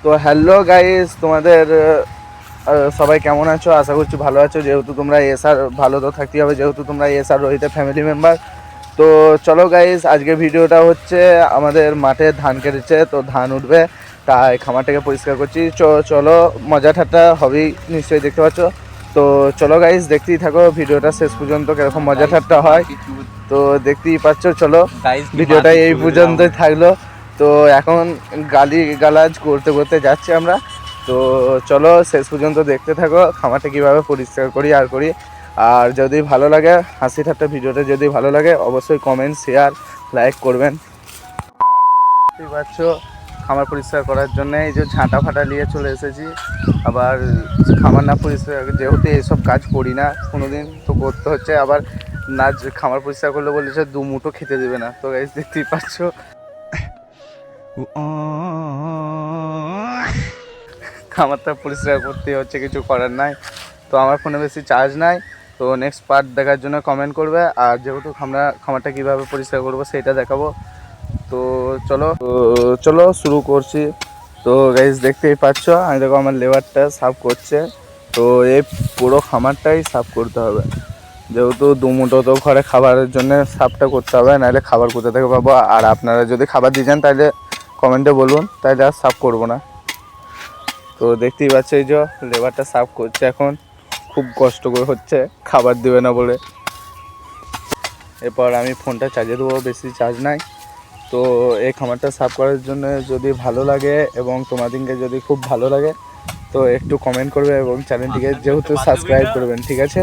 তো hello guys, তোমাদের সবাই কেমন আছো? আশা করছি ভালো আছো। যেহেতু তোমরা এসআর, ভালো তো থাকতেই হবে যেহেতু তোমরা এসআর রোহিতের ফ্যামিলি মেম্বার। তো চলো গাইস, আজকে ভিডিওটা হচ্ছে আমাদের মাঠে ধান কেটেছে, তো ধান উঠবে, তাই খামারটাকে পরিষ্কার করছি। চলো, মজা ঠাট্টা হবেই নিশ্চয়ই, দেখতে পাচ্ছ। তো চলো গাইস, দেখতেই থাকো ভিডিওটা শেষ পর্যন্ত, কিরকম মজা ঠাট্টা হয় তো দেখতেই পাচ্ছ। চলো, ভিডিওটা এই পর্যন্তই থাকলো। তো এখন গালাজ করতে করতে যাচ্ছি আমরা। তো চলো শেষ পর্যন্ত দেখতে থাকো খামারটা কীভাবে পরিষ্কার করি আর যদি ভালো লাগে, হাসি ঠাট্টা ভিডিওটা যদি ভালো লাগে, অবশ্যই কমেন্ট, শেয়ার, লাইক করবেন। দেখতেই পাচ্ছ খামার পরিষ্কার করার জন্য এই যে ঝাঁটা ফাটা নিয়ে চলে এসেছি। আবার খামার না পরিষ্কার, যেহেতু এইসব কাজ করি না কোনোদিন, তো করতে হচ্ছে। আবার না খামার পরিষ্কার করলে বলেছে 2 মুঠো খেতে দেবে না। তো গাইস দেখতেই পাচ্ছ, খামারটা পরিষ্কার করতে হচ্ছে, কিছু করার নাই। তো আমার ফোনে বেশি চার্জ নাই, তো নেক্সট পার্ট দেখার জন্য কমেন্ট করবে। আর যেহেতু খামারটা কীভাবে পরিষ্কার করবো সেটা দেখাবো। তো চলো শুরু করছি। তো গাইস দেখতেই পাচ্ছ, আমি দেখো আমার লেবারটা সাফ করছে। তো এই পুরো খামারটাই সাফ করতে হবে, যেহেতু 2 মুঠো তো ঘরে খাবারের জন্য সাফটা করতে হবে, নাহলে খাবার কোথা থেকে পাবো। আর আপনারা যদি খাবার দিয়ে যান তাহলে কমেন্টে বলুন, তাহলে আর সাফ করবো না। তো দেখতেই পাচ্ছ, এই যে লেবারটা সাফ করছে, এখন খুব কষ্ট করে হচ্ছে, খাবার দেবে না বলে। এরপর আমি ফোনটা চার্জে দেবো, বেশি চার্জ নাই। তো এই খামারটা সাফ করার জন্য যদি ভালো লাগে এবং তোমাদেরকে যদি খুব ভালো লাগে, তো একটু কমেন্ট করবে এবং চ্যানেলটিকে যেহেতু সাবস্ক্রাইব করবেন, ঠিক আছে?